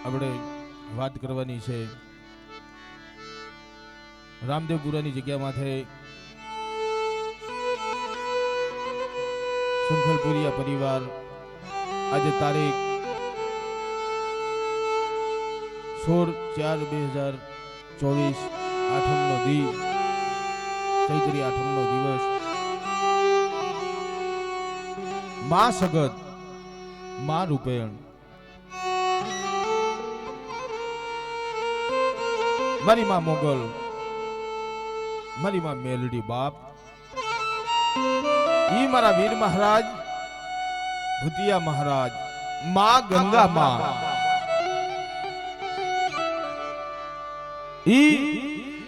આપણે વાત કરવાની છે રામદેવપુરાની જગ્યામાંથી શંખલપુરિયા પરિવાર આજે તારીખ 16/4/2024 આઠમનો દી ચૈત્રી આઠમનો દિવસ માં સગત માં રૂપેણ મારી માં મોગલ મારી માં મેલડી બાપ ઈ મારા વીર મહારાજ ભૂતિયા મહારાજ માં ગંગા માં ઈ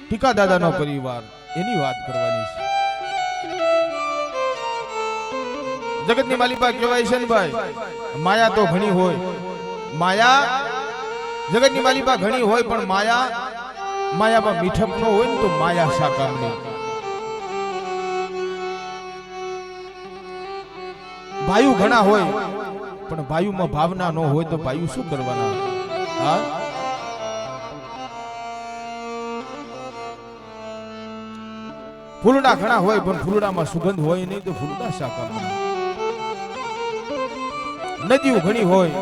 ટીકા દાદાનો પરિવાર એની વાત કરવાની છે. જગતની માલિકા કહેવાય છે ને ભાઈ, માયા તો ઘણી હોય, માયા જગતની માલિકા ઘણી હોય પણ માયામાં મીઠપ ન હોય ને તો માયા શા કામની. ભાયુ ઘણા હોય પણ ભાયુમાં ભાવના ન હોય તો ભાયુ શું કરવાના? હા, ફૂલડા ઘણા હોય પણ ફૂલડામાં સુગંધ હોય નહીં તો ફૂલડા શા કામના. નદીઓ ઘણી હોય,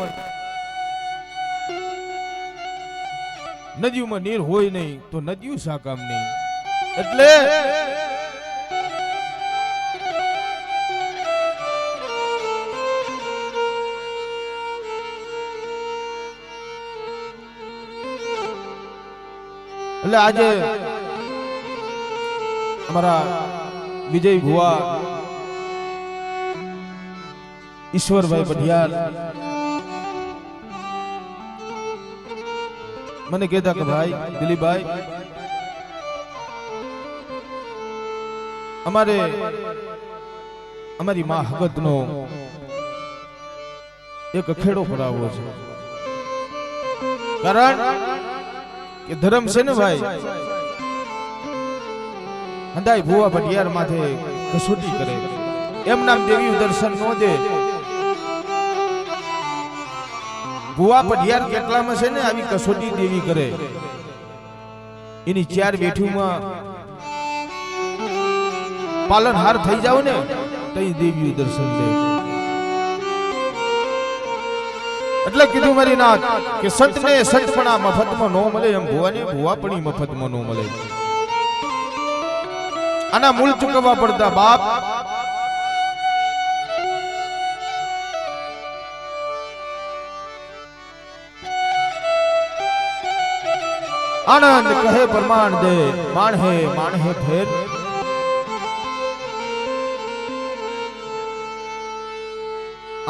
નદીઓમાં નીર હોય નહીં તો નદીઓ શા કામની. એટલે આજે અમારા વિજય ભુવા ઈશ્વરભાઈ પઢિયાર મને કહેતા કે ભાઈ દિલીપભાઈ અમારી માં હકતનો એક ખેડો કરાવવો છે. કારણ કે ધર્મ છે ને ભાઈ, હંધાઈ ભુવા પઢિયાર માથે કસોટી કરે એમ નામ દેવી દર્શન નો દે. ભુવા પઢિયાર કેટલામાં છે ને આવી કસોટી દેવી કરે, એની ચાર વેઠીમાં પાલનહાર થઈ જાવ ને તઈ દેવી દર્શન દે. એટલે કીધું મારી નાથ કે સંતને સંતપણા મફતમાં નો મળે એમ ભુવાને ભુવાપણી મફતમાં નો મળે. આના મૂળ ચૂકવવા પડતા બાપ. આનંદ કહે પ્રમાણ દે માણ હે ફેર.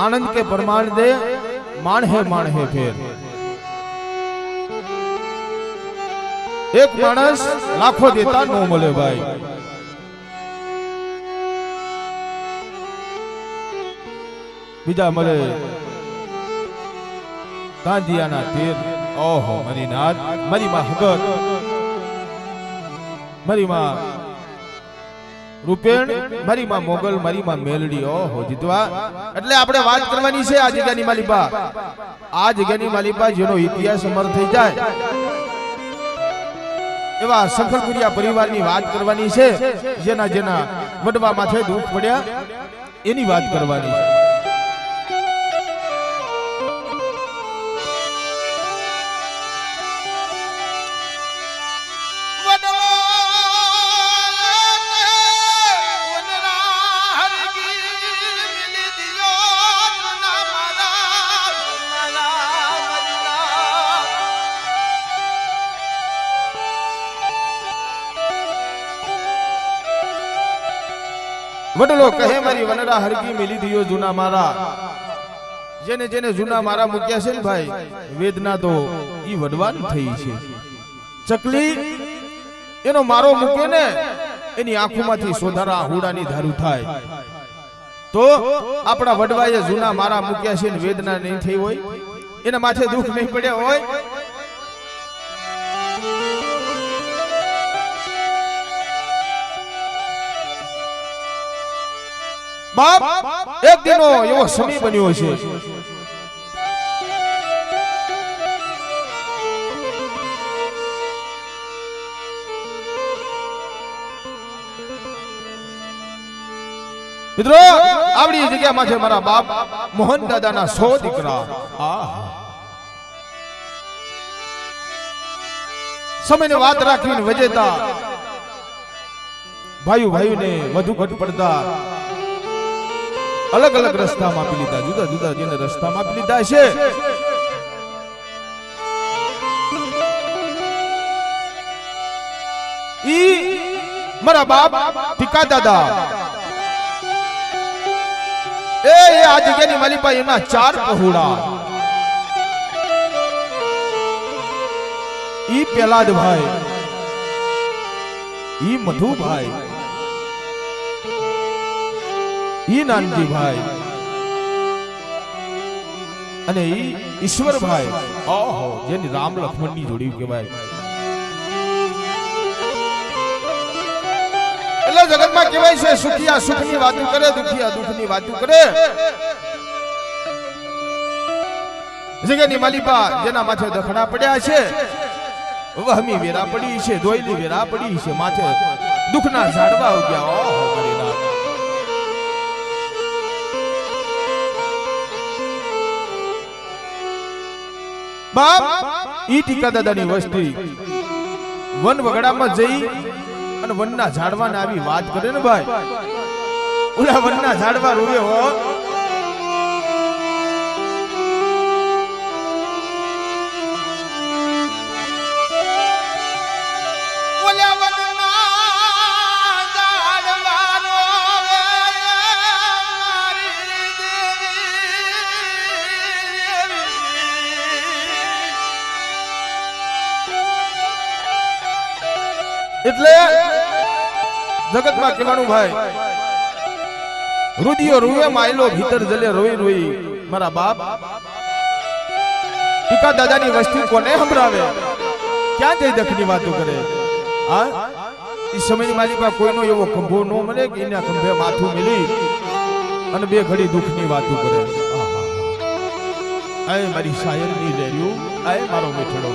આનંદ કે પ્રમાણ દે માણ હે ફેર. એક માણસ લાખો દેતા નો મળે ભાઈ. બીજા મળે ગાંધિયાના તેર. ઓહો મારી નાથ, મારી માં હકત, મારી માં રૂપેણ, મારી માં મોગલ, મારી માં મેલડી. ઓહો જીતવા. એટલે આપણે વાત કરવાની છે આ જગ્યાની માલિકા. આ જગ્યાની માલિકા જેનો ઇતિહાસ અમર થઈ જાય એવા શંખલપુરિયા પરિવારની વાત કરવાની છે. જેના જેના વડવા માથે દુઃખ પડ્યા એની વાત કરવાની છે. વડલો કહે મારી વનરા હરકી મિલી દિયો જૂના મારા. જેને જેને જૂના મારા મૂક્યા છે ને ભાઈ, વેદના તો ઈ વડવાન થઈ છે. ચકલી એનો મારો મૂકે ને એની આંખોમાંથી સોધારા હુડાની ધારું થાય. તો આપણા વડવાએ જૂના મારા મૂક્યા છે ને વેદના નહીં થઈ હોય, એના માથે દુઃખ નહીં પડ્યા હોય. બાપ એક દિનો એવો સમય બન્યો છે મિત્રો આવડી જગ્યામાં છે મારા બાપ મોહન દાદાના 100 દીકરા. સમયની વાત રાખીને વજેતા ભાઈઓને વધુ ઘટ પડતા અલગ અલગ રસ્તામાં આપી લીધા, જુદા જુદા જેને રસ્તામાં આપી લીધા છે. ઈ મારા બાપ ટીકા દાદા એ આ જગ્યાની માલિપા એના 4 પહોળા. ઈ પેલાદ ભાઈ, ઈ મધુભાઈ, ઈ નાનજી ભાઈ અને ઈ ઈશ્વરભાઈ. ઓહો, જેની રામ લક્ષ્મણની જોડી કહેવાય. એટલે જગતમાં કહેવાય છે સુખિયા સુખની વાતો કરે, દુખિયા દુખની વાતો કરે. જગ્યાની માલિપા જેના માથે દખણા પડ્યા છે, વહમી વેરા પડી છે, દોયલી વેરા પડી છે, માથે દુખના ઝાડવા ઉગ્યા. ઓહો મારી નાથ. બાપ ઈ ટીકા દાદાની વસ્તી વન વગડામાં જઈ અને વનના ઝાડવાને આવી વાત કરે ને ભાઈ, ઓલા વનના ઝાડવા રોવે હો. એટલે જગતમાં કહેવાનું ભાઈ, રુદિયો રૂવે માયલો ભીતર જલે રોઈ રોઈ. મારા બાપ ટીકા દાદાની વસ્તી કોને સંભળાવે? ક્યાં જઈ દખની વાતો કરે? આ ઈ સમયની માલિકા કોઈનો એવો ખંભો ન મળે કે એના ખંભે માથું મિલી અને બે ઘડી દુઃખની વાતો કરે. આય મારી શાયરની લેર્યું, આય મારો મીઠડો.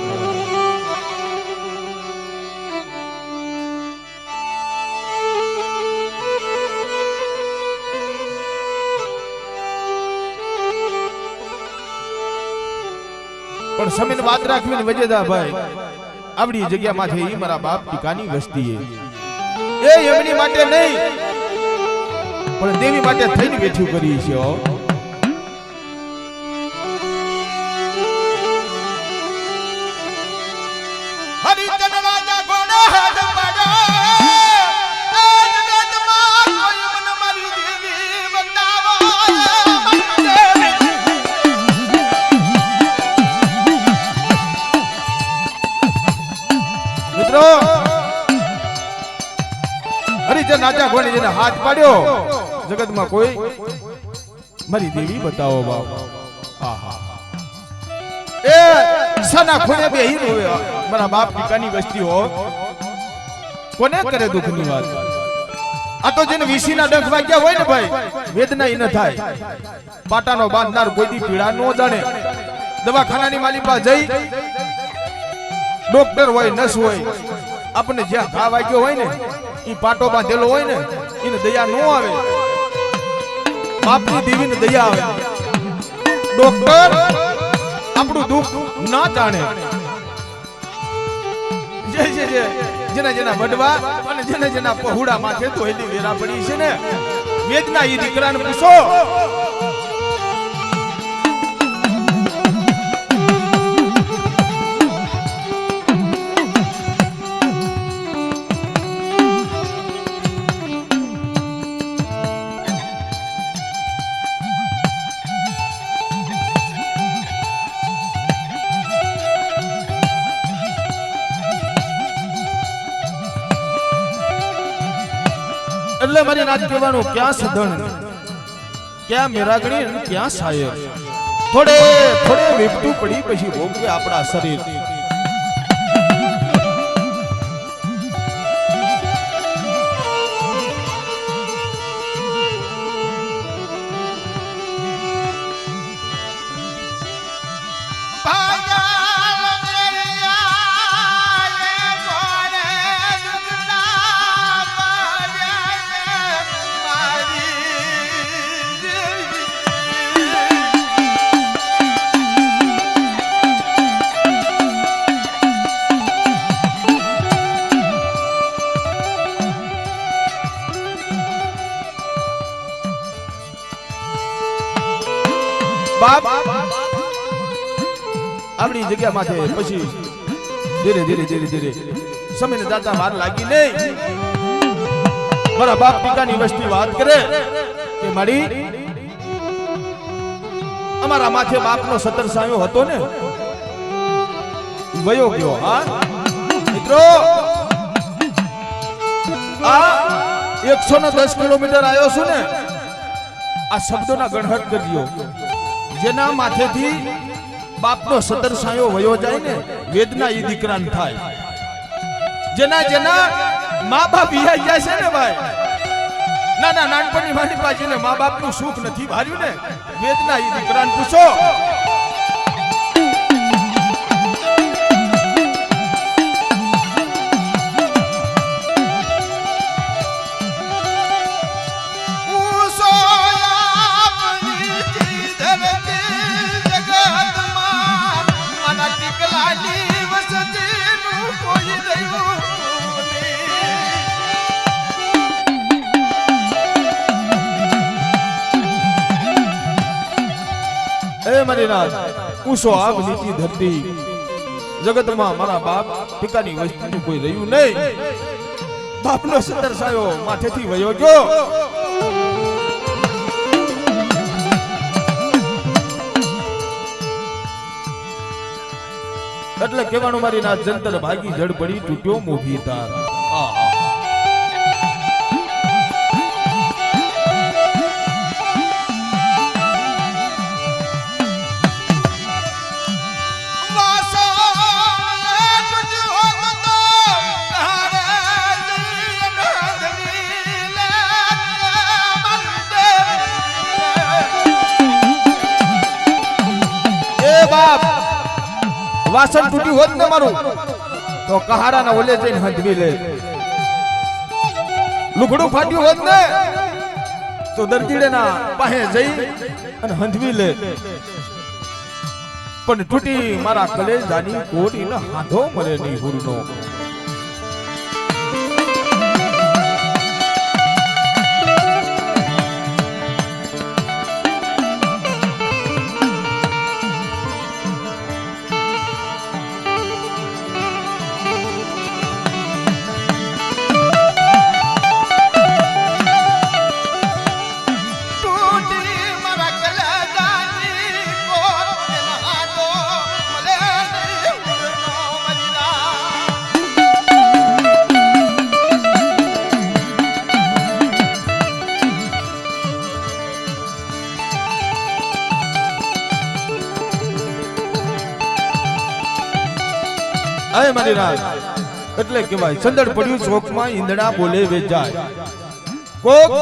પણ સમયની વાત રાખવીને વજેદા ભાઈ આવડી જગ્યામાંથી ઈ મારા બાપ ટીકાની વસ્તી એ એમની માટે નહીં પણ દેવી માટે થઈને બેઠું કરી છે. હરિચંદ્ર રાજા ઘોડે હાથ પાડો હરિચંદ્ર રાજા ઘોડે જેને હાથ પાડ્યો જગતમાં કોઈ મારી દેવી બતાવો બાપ. એ ઈશાના ખૂણે બે હીરો મારા બાપ ટીકાની વસ્તી હો કોને કરે દુઃખની વાત? આ તો જેને વીસીના ડંખ વાગ્યા હોય ને ભાઈ, વેદના ઈ ન થાય. પાટાનો બાંધનાર કોઈ દી પીડા નો જાણે. દવાખાનાની માલિપા જઈ ડોક્ટર હોય, નર્સ હોય, આપણને જ્યાં ઘા વાગ્યો હોય ને ઈ પાટો બાંધેલો હોય ને એને દયા નો આવે. બાપની દેવીને દયા આવે. ડોક્ટર આપણું દુઃખ ના જાણે. જેના જેના વડવા અને જેના જેના પહોળા માથે તો એની વેરા પડી છે ને વેદના ઈ દીકરાને પૂછો. એટલે મારી નાચ કહેવાનું ક્યાં સદન, ક્યાં મેરાગણી અને ક્યાં શાયર. થોડે થોડે વેપતું પડી પછી ભોગવે આપણા શરીર. આપણી જગ્યા માથે પછી ધીરે ધીરે ધીરે ધીરે સમયને દાતા વાર લાગી નહીં. મારા બાપ પિતાની વસ્તી વાત કરે કે મારી અમારા માથે બાપનો સતર સાયો હતો ને વયો ગયો. હા મિત્રો આ 110 કિલોમીટર આવ્યો છું ને આ શબ્દોના ગણહટ કરજો. જેના માથેથી બાપનો સતર સાયો વયો જાય ને વેદના ઈ દીકરાને થાય. જેના જેના મા બાપ વિયાઈ જાય છે ને ભાઈ નાના નાનપણની માની પાછીને મા બાપનું સુખ નથી ભાર્યું ને વેદના ઈ દીકરાને પૂછો. મારી નાથ ઊંચો આગ નીચી ધરતી જગતમાં મારા બાપ પિતાની વસ્તીનું કોઈ રહ્યું નહીં. બાપનો સતર સાયો માથેથી વયો ગયો. એટલે કહેવાનું મારી નાથ જંતર ભાગી જડ પડી તૂટ્યો મોભી તાર. વાસણ તૂટ્યું હોત ને મારું તો કહારાના ઓલે જઈને હંધવી લે. લુગડું ફાટ્યું હોત ને તો દરજીડેના પાસે જઈ અને હંધવી લે. પણ તૂટી મારા કલેજાની કોડી ન હાથો મરે ની હુરનો. આય મારી રાત એટલે કહેવાય સંદડ પડ્યું ચોકમાં ઈંદડા બોલે વેચાય. કોક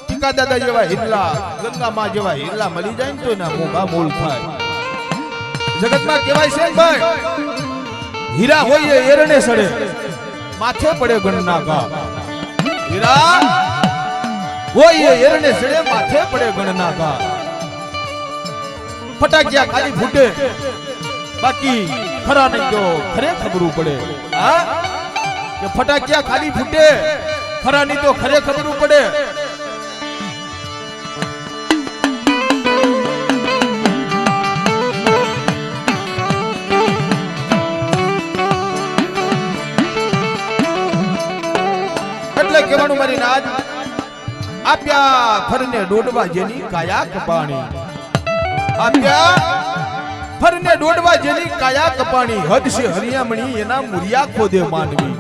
ટીકા દાદા જેવા હિરલા ગંગામાં જેવા હિરલા મળી જાય ને તો એના મોગા મોલ થાય. જગતમાં કહેવાય છે ભાઈ હીરા હોય એ એરણે સડે માથે પડે ગણના ઘા. હીરા હોય એ એરણે સડે માથે પડે ગણના ઘા. ફટાકિયા ખાલી ફૂટે બાકી ખરા નહીં જો ખરે ખબરું પડે. હા કે ફટાકિયા ખાલી ફૂટે ખરા નહીં તો ખરે ખબરું પડે. એટલે કહેવાનું મારી નાદ આપ્યા ફરને દોડવા જેની કાયા કપાણી. આપ્યા ફરને દોડવા જેની કાયા કપાણી. હદ છે હરિયામણી એના મુરિયા ખોદે માનવી.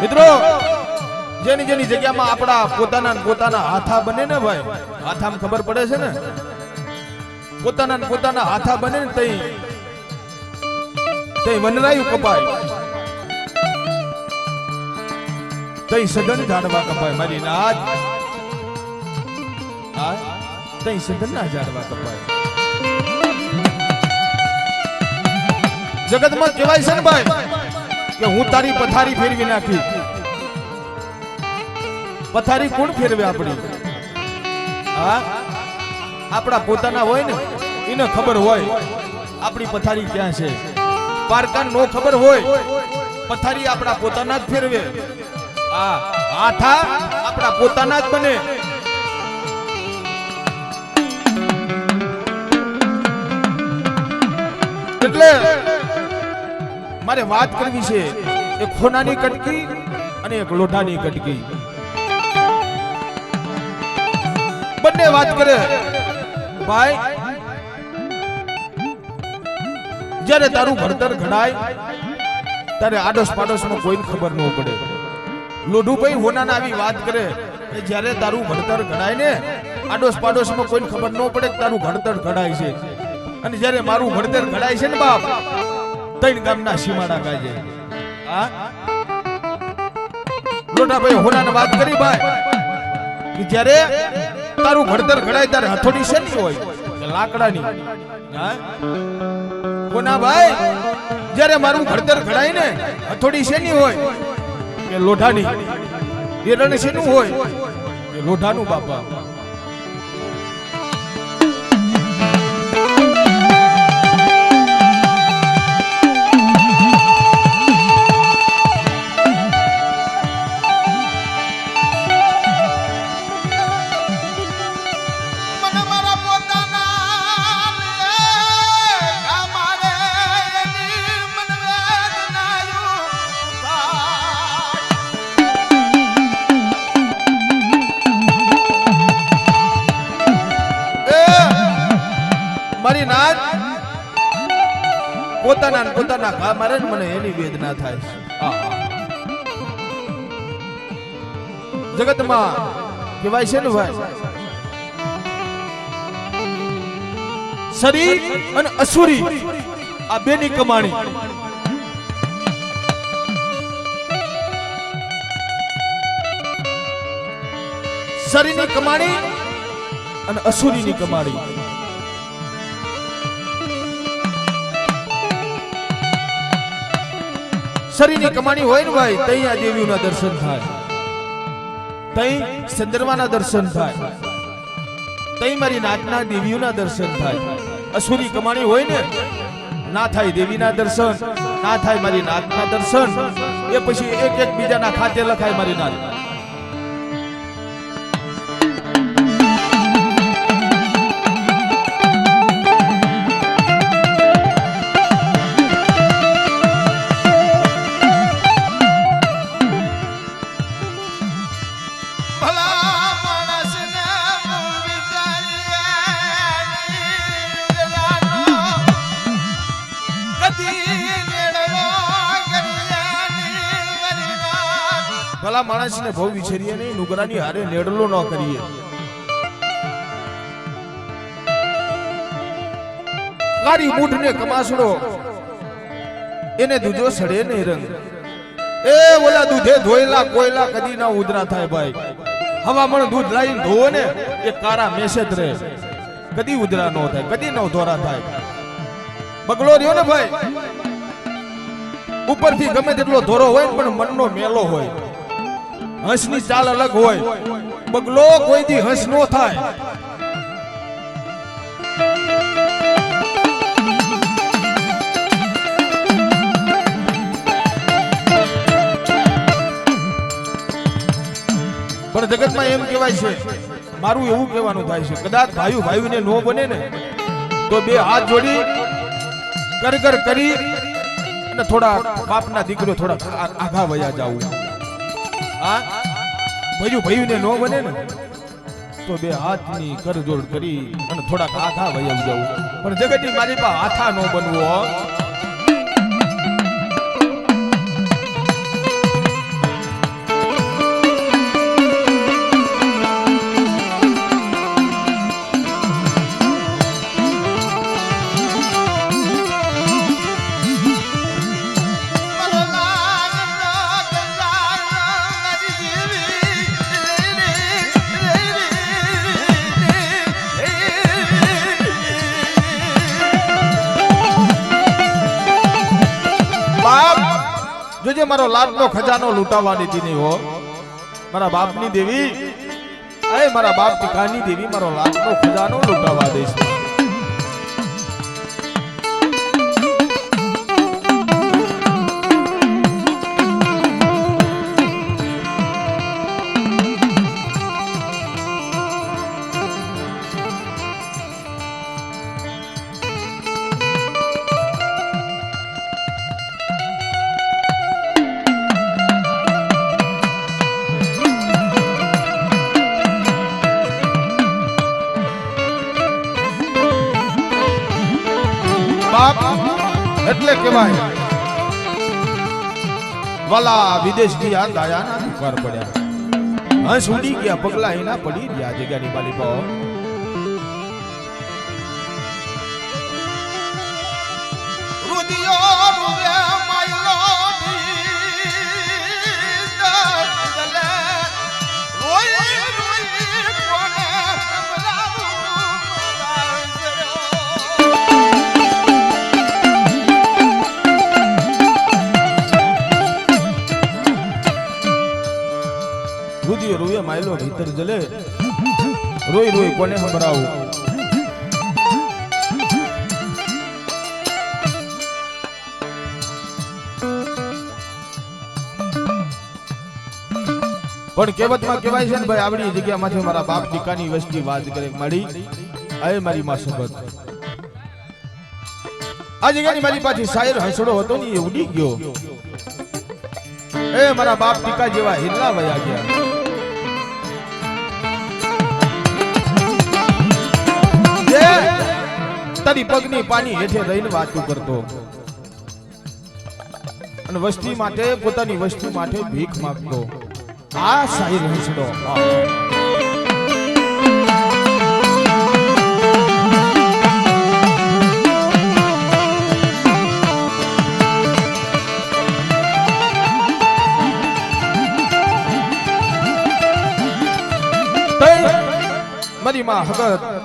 મિત્રો જેની જેની જગ્યામાં આપણા પોતાના હાથા બને ને ભાઈ હાથામાં ખબર પડે છે ને પોતાના હાથા બને ને તઈ વનરાયું કપાય તઈ સદન ઝાડવા કપાય. મારી નાદ તઈ સદન ના ઝાડવા કપાય. જગતમાં કહેવાય છે ને ભાઈ કે હું તારી પથારી ફેરવી નાખી. પથારી કોણ ફેરવે આપણી? હા આપણા પોતાના હોય ને એને ખબર હોય આપણી પથારી ક્યાં છે. પારકાન નો ખબર હોય પથારી આપણા પોતાના જ ફેરવે. હાથા આપણા પોતાના જ બને. એટલે મારે વાત કરવી છે એક ખોનાની કટકી અને એક લોઢાની કટકી. બંને વાત કરે ભાઈ જ્યારે તારું ભણતર ઘડાય ત્યારે આડોશ પાડોશમાં કોઈને ખબર ન પડે. લોઢુભાઈ હોનાના આવી વાત કરે કે જ્યારે તારું ભણતર ઘડાય ને આડોશ પાડોશમાં કોઈને ખબર ન પડે કે તારું ભણતર ઘડાય છે. અને જ્યારે મારું ભણતર ઘડાય છે ને બાપ ત્રણ ગામના સીમાડા ગાજે. હા લોઢાભાઈ હોનાને વાત કરી ભાઈ કે જ્યારે તારું ભણતર ઘડાય ત્યારે હથોડી શેની હોય કે લાકડાની. હા કોના ભાઈ જ્યારે મારું ભણતર ઘડાય ને હથોડી શેની હોય કે લોઢાની. એરણ શેનું હોય કે લોઢાનું બાપા. મારી નાત પોતાના ઘા મારે ને મને એની વેદના થાય છે. જગતમાં કહેવાય છે ને ભાઈ શરીર અને અસુરી આ બેની કમાણી. શરીરની કમાણી અને અસુરીની કમાણી. શરીરની કમાણી હોય ને ભાઈ તઈ આ દેવીઓના દર્શન થાય, તઈ ચંદ્રમાના દર્શન થાય, તઈ મારી નાતના દેવીઓના દર્શન થાય. અસુરી કમાણી હોય ને ના થાય દેવીના દર્શન, ના થાય મારી નાતના દર્શન. એ પછી એક એક બીજાના ખાતે લખાય મારી નાત. ભલા માણસને બહુ વિચારીએ નહીં, નુગરાની હારે નેડલો ન કરીએ. કારી મૂઠને કમાસડો એને દૂધો સડે નહીં રંગ. એ ઓલા દૂધે ધોયેલા કોયલા કદી ના ઉધરા થાય ભાઈ. હવામણ દૂધ લાવીને ધોવો ને એ કારા મેસેજ રહે, કદી ઉધરા ન થાય, કદી ન ધોરા થાય. બગલો રહ્યો ને ભાઈ ઉપરથી ગમે તેટલો ધોરો હોય પણ મનનો મેલો હોય. હંસની ચાલ અલગ હોય, બગલો કોઈ દી હંસ નો થાય. પણ જગતમાં એમ કહેવાય છે, મારું એવું કહેવાનું થાય છે, કદાચ ભાઈ ભાઈને નો બને ને તો બે હાથ જોડી કર કરી અને થોડા બાપના દીકરો થોડા આઘા વયા જાવું. હા ભાઈ નો બને ને તો બે હાથની કરજોડ કરી અને થોડાક આઘા વયા જાવું. પણ જગતની મારી પાસે હાથા નો બનવો. જોજે મારો લાડનો ખજાનો લૂંટાવાની હતી નહીં હો મારા બાપની દેવી. અરે મારા બાપ ટીકાની દેવી મારો લાડનો ખજાનો લૂંટાવા દઈશ. એટલે કહેવાય વાલા વિદેશ ગયા દાયાના દુકાર પડ્યા હંસ ઉડી ગયા પગલા એના પડી ગયા જગ્યાની માલિકો રોય માયલો ભીતર જલે રોઈ રોઈ કોને સંભળાવું પણ કહેવતમાં કહેવાય છે ને ભાઈ આવડી જગ્યામાંથી મારા બાપ દીકાની વસ્તી વાત કરે મળી આય મારી માં સબત આ જગ્યાની મારી પાછી શાયર હસડો હતો ને એ ઉડી ગયો એ મારા બાપ દીકા જેવા હિલ્લા વયા ગયા તારી પગની પાણી હેઠે રહીને વાતો કરતો અને વસ્તી માટે પોતાની વસ્તુ માટે ભીખ માંગતો આ શાયર હસડો મારી માં હગત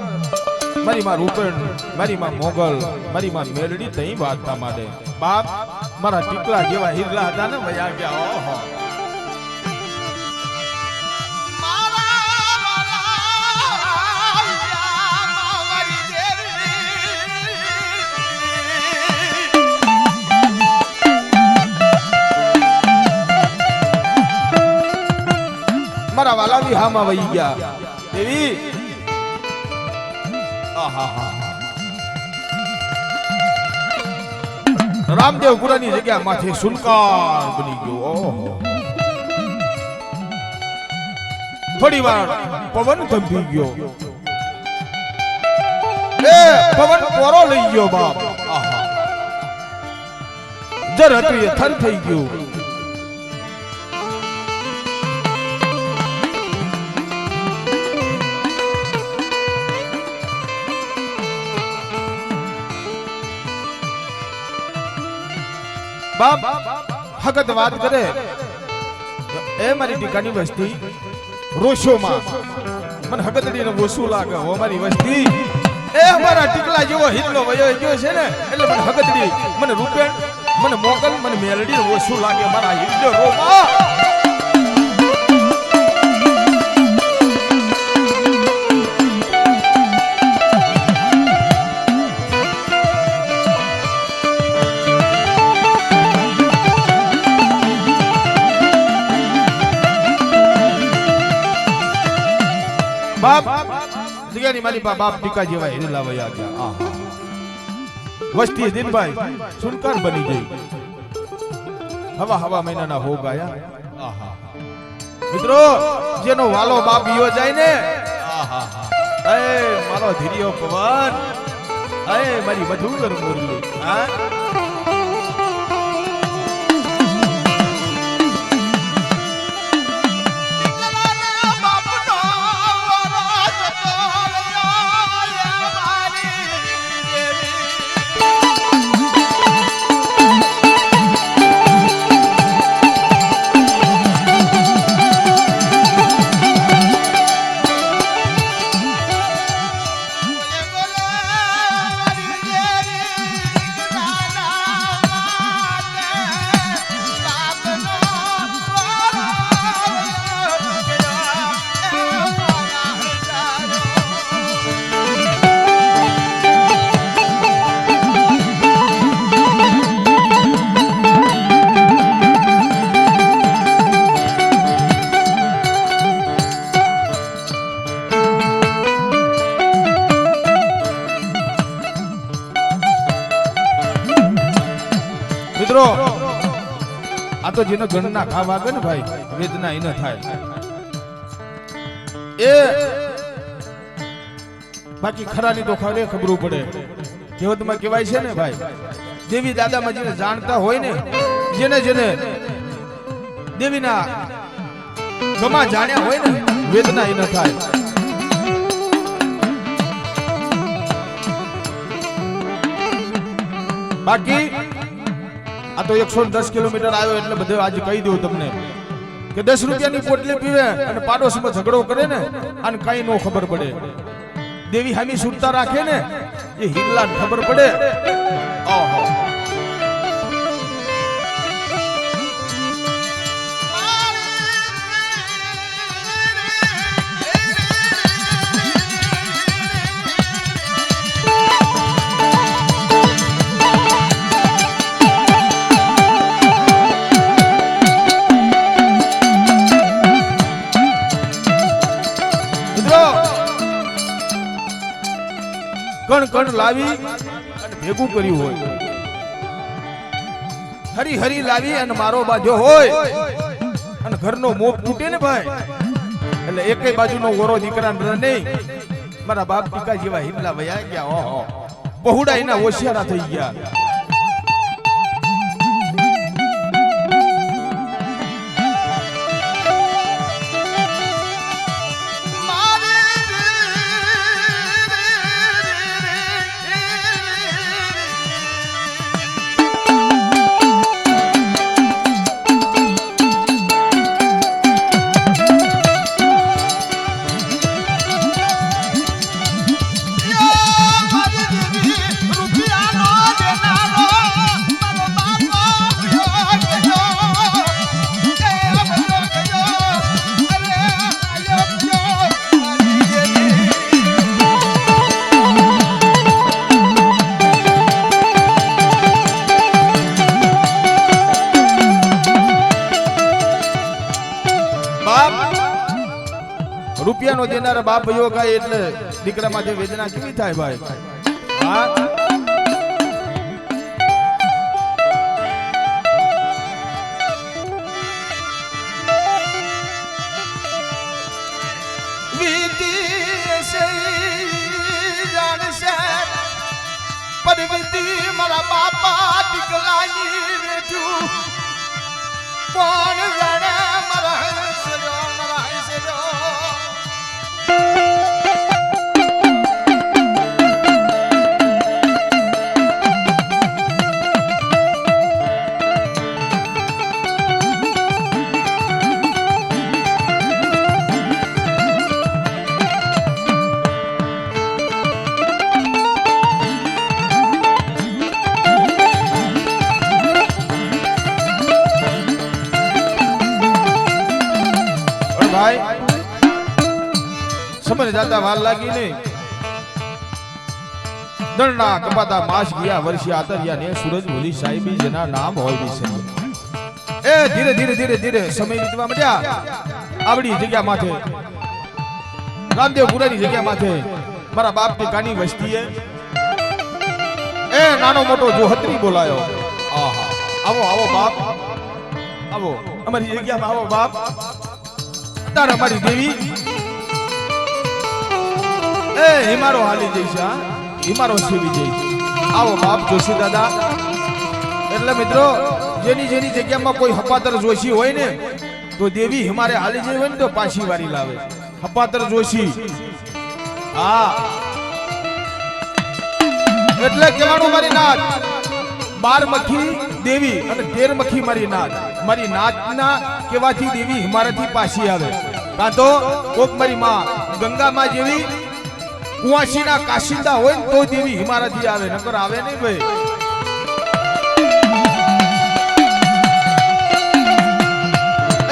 મારી માં રૂપણ મારી માં મોગલ મારી માં મેલડી તઈ વાતતા માટે બાપ મારા ટીકલા જેવા હીરલા હતા ને વયા ગયા ઓહો મારા વાલાવી હામાં વહી ગયા દેવી રામદેવપુરાની જગ્યા માથે સુનકાર બની ગયો ઓહો થોડી વાર પવન થંભી ગયો એ પવન પોરો લઈ ગયો બાપ આહા જર હતું એ થર થઈ ગયું બાપ હકત વાત કરે એ મારી ટીકાની વસ્તી રોશોમાં મને હકતડીને ઓછું લાગે હો મારી વસ્તી એ અમારા ટીકલા જેવો હિલ્લો વયો ગયો છે ને એટલે મને હકતડી મને રૂપેણ મને મોકલ મને મેલડી ઓછું લાગે મારા હિલ્લો રોમા બાપ જગ્યાની મારી બાપ ટીકા જેવા હિરલા વયા ગયા આહા વસ્તી દિનભાઈ સુનકાર બની ગઈ હવા મહિનાના હો ગયા આહા મિત્રો જેનો વાલો બાપ ઈયો જાય ને આહા એ મારો ધીરિયો પવન એ મારી મધુર મુરલી હા મિત્રો આ તો જેનો ગણના ખાવા ગન ભાઈ વેદના એને થાય એ બાકી ખરાની તો ખરે ખબરું પડે કહેવતમાં કહેવાય છે ને ભાઈ દેવી દાદામાં જેને જાણતા હોય ને, જેને જેને દેવીના ગમા જાણ્યા હોય ને, વેદના એ ન થાય. બાકી આ તો 110 કિલોમીટર આવ્યો એટલે બધું આજે કહી દઉં તમને કે 10 રૂપિયાની પોટલી પીવે અને પાડોશમાં ઝઘડો કરે ને અને કઈ નો ખબર પડે. દેવી હામી સુરતા રાખે ને એ હિરલાને ખબર પડે. ઓહો કણ કણ લાવી અને ભેગું કર્યું હોય, હરી હરી લાવી અને મારો બાજો હોય અને ઘરનો મોપ તૂટે ને ભાઈ, એટલે એકેય બાજુનો ઓરો દીકરા નહીં. મારા બાપ ટીકા જેવા હિરલા વયા ગયા. ઓહો બહુડા એના હોશિયારા થઈ ગયા. રૂપિયાનો દેનારા બાપ ભયો કાય એટલે દીકરા માટે વેદના કેવી થાય ભાઈ? હા મારા બાપા દીકલાની બેઠું કોણ જાણે મારા હસરો મારા હસરો. સમય જાતા વાર લાગી ને દળના કપાતા માસ ગયા વર્ષી આતરિયા ને સૂરજ ભૂલી સાહેબી જેના નામ હોય વિશે એ ધીરે ધીરે ધીરે ધીરે સમય વીતવા માંડ્યા. આવડી જગ્યા માથે રામદેવપુરાની જગ્યા માથે મારા બાપ ની કાની વસ્તીએ એ નાનો મોટો જોહત્રી બોલાયો. આહા આવો આવો બાપ આવો અમારી જગ્યામાં આવો બાપ. તાર અમારી દેવી એ હિમારો હાલી જઈશ, હિમારો સેવી જઈશ. આવો બાપ જોશી દાદા. એટલે મિત્રો જેની જેની જગ્યામાં કોઈ હપાતર જોશી હોય ને તો દેવી હિમારે હાલી જઈ હોય ને તો પાછી વારી લાવે. હપાતર જોશી હા એટલે કહેવાનું મારી નાથ 12 મખી દેવી અને 13 મખી મારી નાથ. મારી નાથના કેવાથી દેવી હિમારેથી પાછી આવે. કાં તો કોક મારી માં ગંગા માં જેવી કુવાસીના કાશિંદા હોય ને તો દેવી હિમારાથી આવે, નકર આવે નહીં ભાઈ.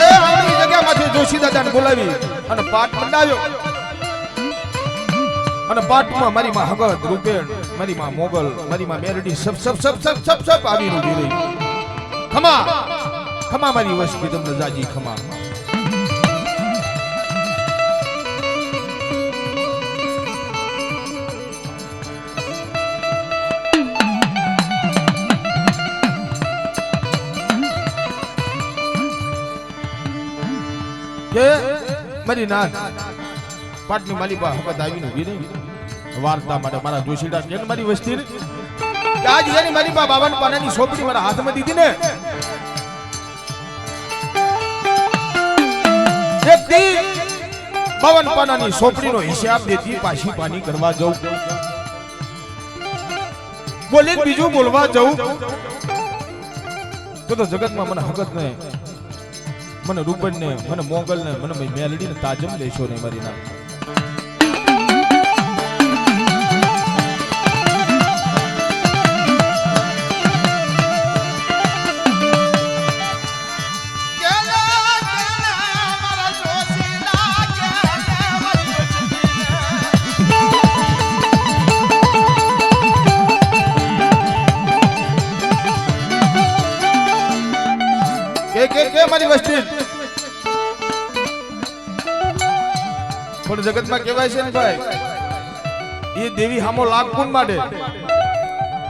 એ આવડી જગ્યામાંથી જોશી દાદાને બોલાવી અને પાઠ મંડાવ્યો અને પાઠમાં મારી માં હગત રૂપેણ, મારી માં મોગલ, મારી માં મેરડી સબ સબ સબ સબ સબ સબ આવી ઉભી રહી. ખમા ખમા મારી વસ્તી તમને જાજી ખમા. મારી નાથ પાટની માલિકા હકત આવીને ઉભી રહી વાર્તા માટે મારા જોશીડા કે મારી વસ્તી કે આજ જેની મારી બા 52 પાનાની સોપડી મારા હાથમાં દીધી ને એક દી 52 પાનાની સોપડીનો હિસાબ દેતી પાછી પાની કરવા જાઉં બોલે બીજું બોલવા જાઉં તો જગતમાં મને હકત ને મને રૂપન ને મને મોગલ ને મને મેલડી ને તાજમ લેશો ને મારી ના કે મારી વસ્તી પણ જગતમાં કહેવાય છે ને ભાઈ એ દેવી હામો લાગ કોણ માટે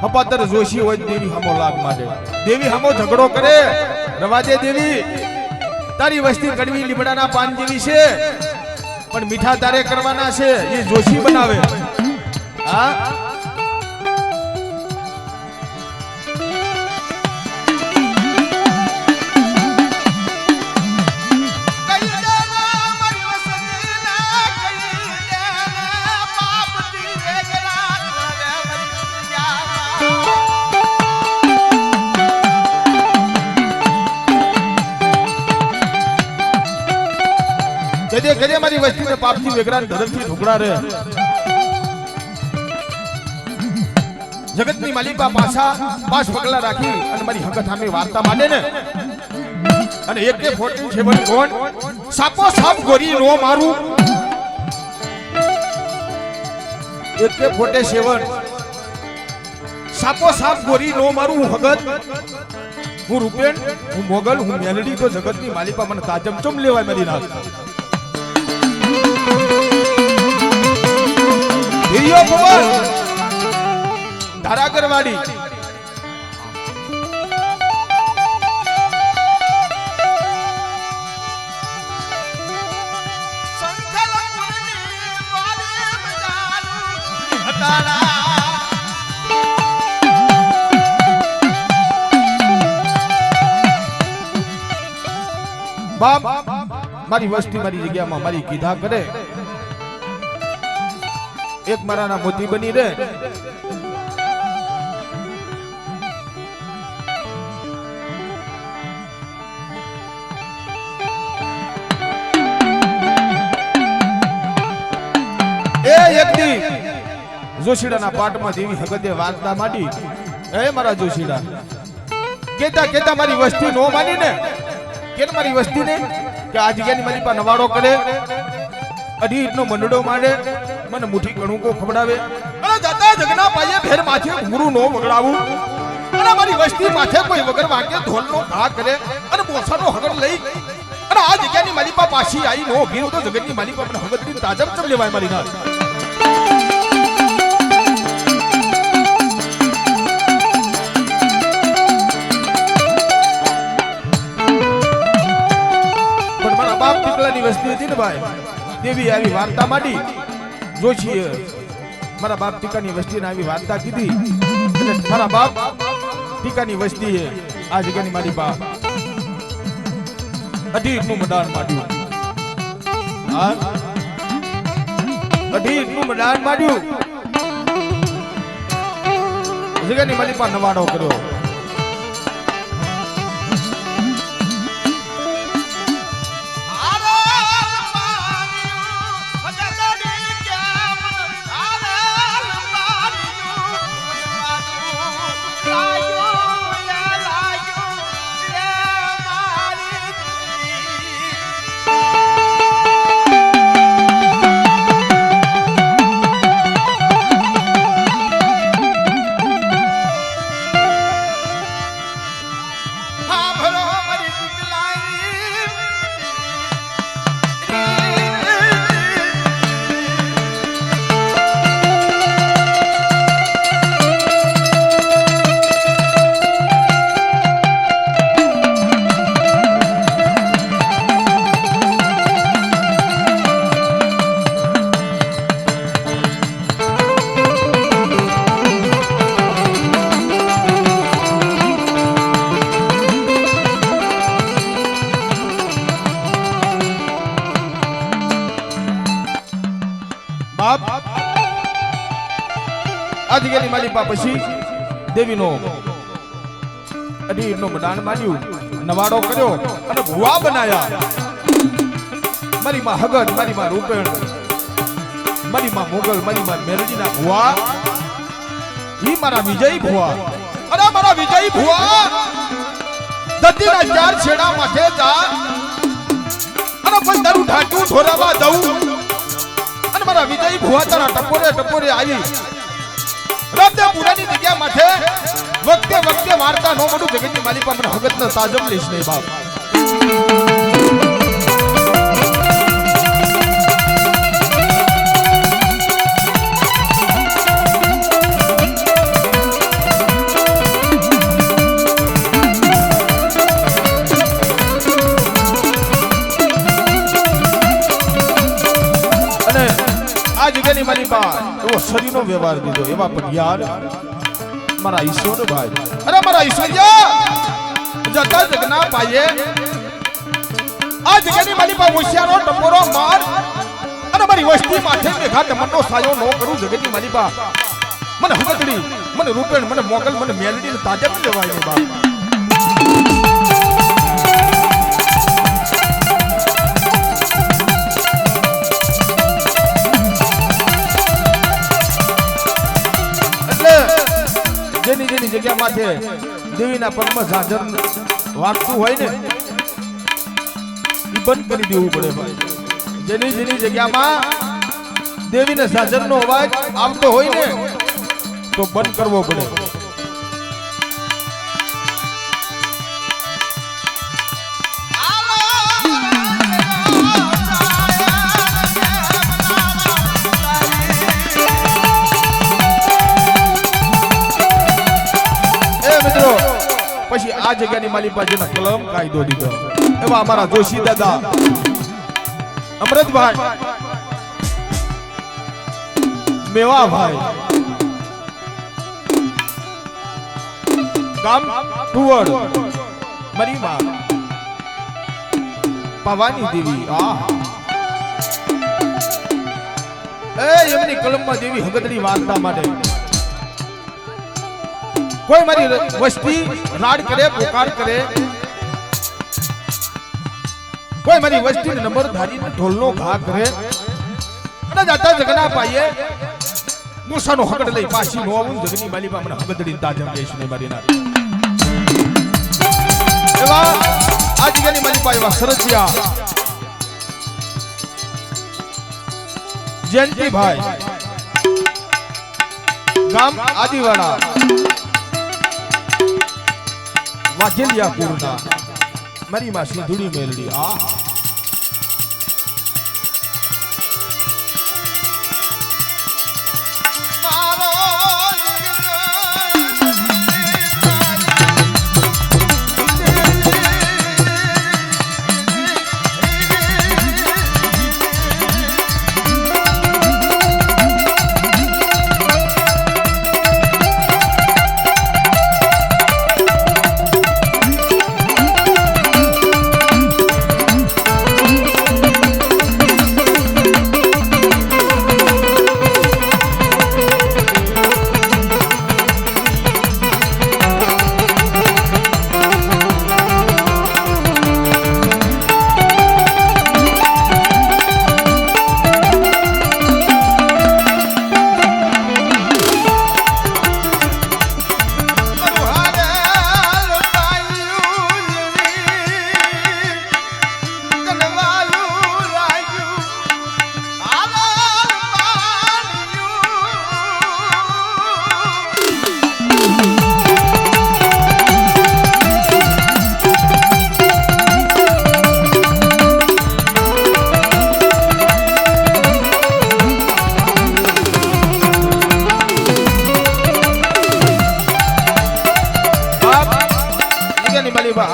હપાતર જોશી હોય દેવી હામો લાગ માટે દેવી હામો ઝઘડો કરે રવાજે દેવી તારી વસ્તી કડવી લીમડાના પાન જેવી છે પણ મીઠા તારે કરવાના છે એ જોશી બનાવે હા કદે કદે મારી વસ્તીને પાપથી વેગરા ધરમથી ઢોકળા રે જગતની માલિકા પાછા પાસ પગલા રાખી અને મારી હકત સામે વાર્તા માંડે ને અને એક કે 47 કોણ સાપો સાપ ગોરી નો મારું એક કે 47 સાપો સાપ ગોરી નો મારું હું હકત હું રૂપેણ હું મોગલ હું મેલડી તો જગતની માલિકા મને તાજમ ચમ લેવાય મારી રાત હિરિયો પવન ધારાગરવાડી બાપ મારી વસ્તી મારી જગ્યામાં મારી કીધા કરે એક મારાના મોતી બની રે એ એક દી જોશીડાના પાટમાં દેવી હગતે વાર્તા માંડી એ મારા જોશીડા કેતા કેતા મારી વસ્તી નો માની ને કે મારી વસ્તી ને કે આ જગ્યાની મારી પા નવાડો કરે અઢી ઈટનો મંડળો માંડે મને મુઠી કણુકો ખવડાવે અને જતા જગના પાયે ભેર માથે ઘૂરું નો વગડાવું અને મારી વસ્તી માથે કોઈ વગર વાગે ઢોલનો ઘા કરે અને બોસાનો હગર લઈ અને આ જગ્યાની માલિકા પાછી આવી નો ભીરો તો જગતની માલિકા મને હગતની તાજબ ચમ લેવાય મારી ના પણ મારા બાપ દીકરાની વસ્તી હતી ને ભાઈ દેવી આવી વાર્તા માંડી જોશીએ મારા બાપ ટીકાની વસ્તીને આવી વાર્તા કીધી એટલે મારા બાપ ટીકાની વસ્તીએ આ જગ્યાની મારી બા અઢીનું મડાણ માંડ્યું હા અઢીનું મડાણ માંડ્યું જગ્યાની મારી બા નવાડો કર્યો બાપ આ જગ્યાની મારી બા પછી દેવીનો અઢીનો બડાણ માર્યું, નવાડો કર્યો અને ભુવા બનાયા. મારી માં હગડ, મારી માં રૂપેણ, મારી માં મોગલ, મારી માં મેરડીના ભુવા, ઈ મારા વિજય ભુવા. અરે મારા વિજય ભુવા ધરતીના ચાર છેડા માથે જા અને કોઈ તારું ઢાંચું ઢોરાવા દઉં અને મારા વિજય ભુવા તારા ટપોરે ટપોરે આવી રામદેવપુરાની જગ્યા માથે વખતે વખતે વાર્તા નો મળું જગતની માલિક પર મને હગત ન તાજમ લઈશ નહીં બાપ. જગ્યાની મારી બા એવો શરીરનો વ્યવહાર દીધો એવા પણ યાર મારા ઈશ્વર ભાઈ, અરે મારા ઈશ્વરિયા જતા જગના પાયે આ જગ્યાની મારી બા હોશિયારો ટપોરો માર અને મારી વસ્તી માથે મેઘાત મનનો સાયો નો કરું. જગતની મારી બા મને હગતડી, મને રૂપેણ, મને મોગલ, મને મેલડી ને તાજબ જવાય ને બાપ. જેની જેની જગ્યા માથે દેવીના પગમાં ઝાંઝર વાગતું હોય ને એ બંધ કરી દેવું પડે ભાઈ. જેની જેની જગ્યામાં દેવીને ઝાંઝરનો અવાજ આવતો હોય ને તો બંધ કરવો પડે. પછી આ જગ્યાની માલી પાસેનો કલમ કાયદો દીધો એવા અમારા જોશી દાદા અમૃતભાઈ, મેવાભાઈ, ગામ ટુવડ, મારી માં પાવાની દેવી, એમની કલમમાં દેવી હગતની વાર્તા માટે કોઈ મારી વસ્તી રાડ કરે, પોકાર કરે, કોઈ મારી વસ્તીને નંબર ધારીને ઢોલનો ઘા કરે અને જાતા જગના પાયે મૂસાનો હગડ લઈ પાછી નો આવું. જગની માલી મને હગદડી તાજમ કહીશ ને મારી ના એવા આ જગ્યાની માલી પાસે એવા સરસિયા જયંતિભાઈ, ગામ આદિવાડા, વાઘેલિયા પૂરના મારી માં સિંધુડી મેલડી.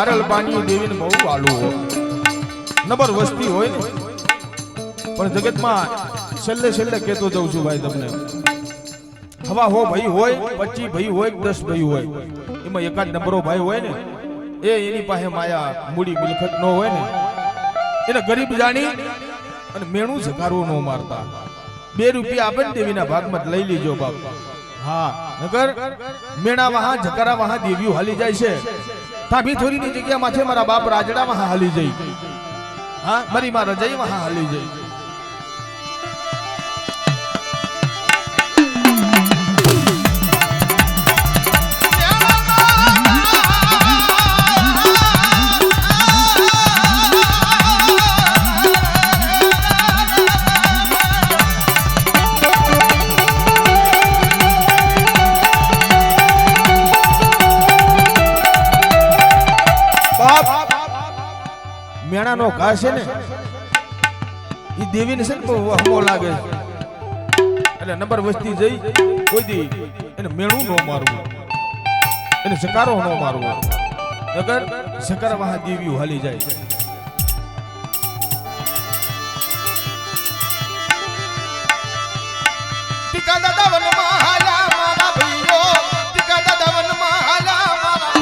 હરલબાની દેવીને બહુ વાલું હોય, નબર વસ્તી હોય ને, પણ જગતમાં છેલ્લે છેલ્લે કહેતો જઉં છું ભાઈ તમને, હવા હો ભાઈ હોય, 25 ભાઈ હોય, 10 ભાઈ હોય, એમાં એકાદ નંબરો ભાઈ હોય ને એ એની પાસે માયા મૂડી મિલકત નો હોય ને એને ગરીબ જાણી અને મેણું ઝકારવું ન મારતા. ₹2 આપે ને દેવીના ભાગમાં લઈ લેજો બાપ. હા નગર મેણા વહા જકરા વહા દેવીઓ હાલી જાય છે. તાભી થોરીની જગ્યા માથે મારા બાપ રાજડા વહા હાલી જાય. હા મારી માં રજાઈ વહા હાલી જાય. મેણા નો ઘા છે ને ઈ દેવી ને છે ને બહુ હમો લાગે એટલે નંબર વસ્તી જઈ કોઈ દી એને મેણું નો મારવું, એને સકારો નો મારવો. નગર સકાર વહા દેવીઓ હાલી જાય. ટીકા દાદા વનમાં હાલા મારા ભઈઓ, ટીકા દાદા વનમાં હાલા મારા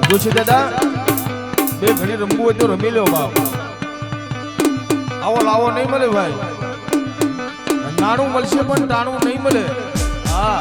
જોશી દાદા બે ઘડી રમવું હોય તો રમી લો બાપ. આવો લાવો નહીં મળે ભાઈ, નાણું મળશે પણ ટાણું નહીં મળે. હા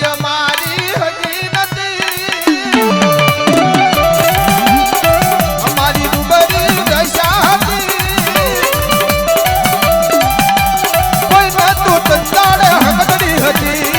માય મારી હજી નથી અમારી ડુબરી દશા કોઈ નતું તંદાડે હકડી હતી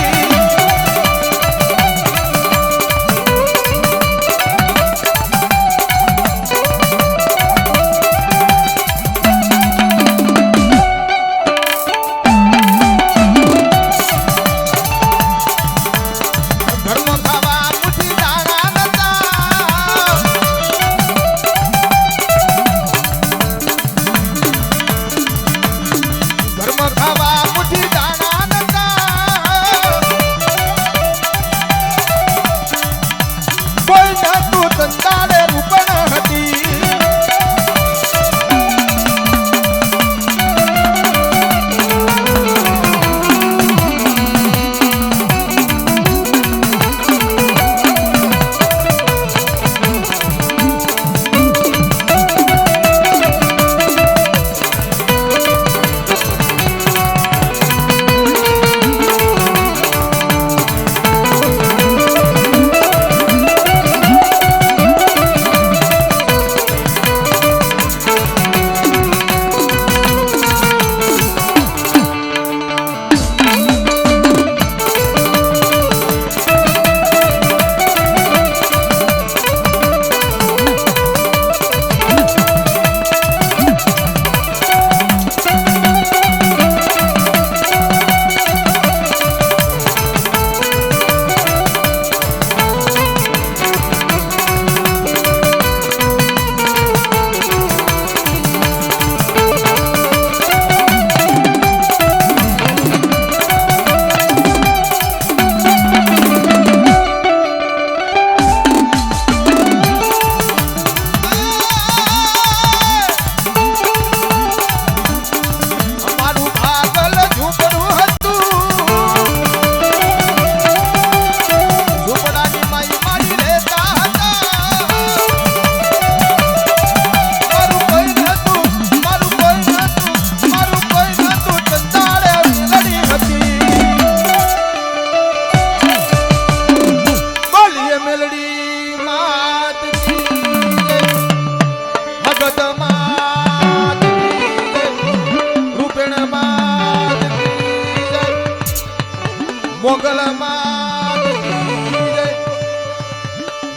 મોગલમાં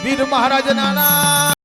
વીર મહારાજ નાના